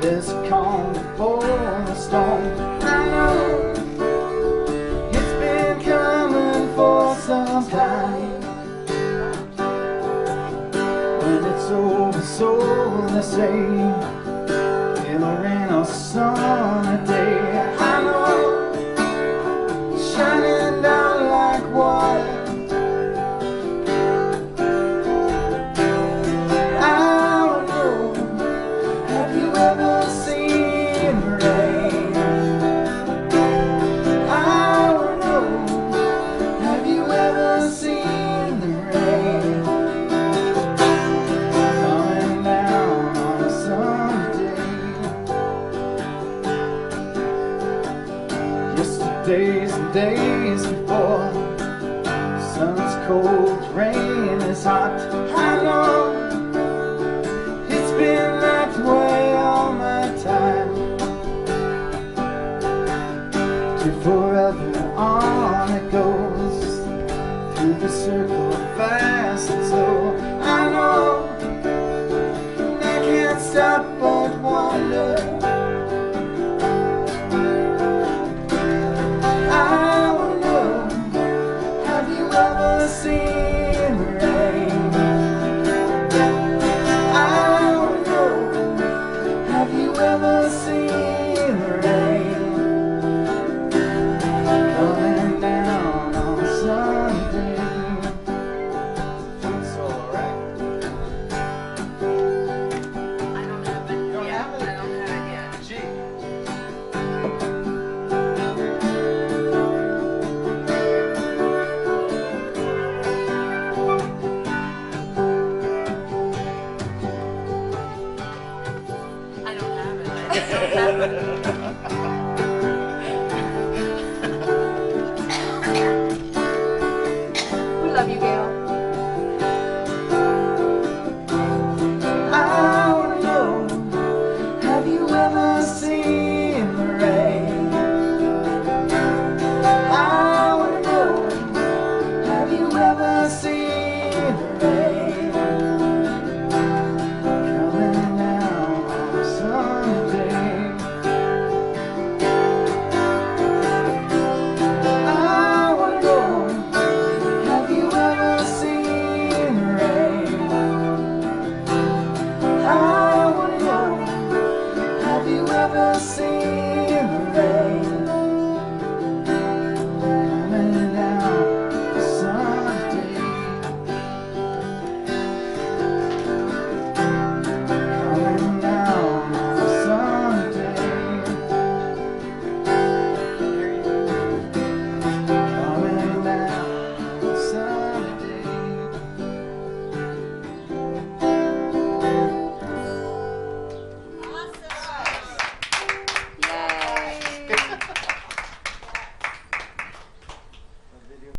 There's a calm before the storm. I know it's been coming for some time. When it's over, so they say, it'll rain or sunny day. I know, shining down like water. Days and days before, sun's cold, rain is hot. I know it's been that way all my time. To forever on it goes, through the circle fast and slow. I know I can't stop but wonder. We love you, Gail. I wanna know, have you ever seen the rain? I wanna know, have you ever seen the rain? Coming down on a sunny day. Have you ever seen the rain?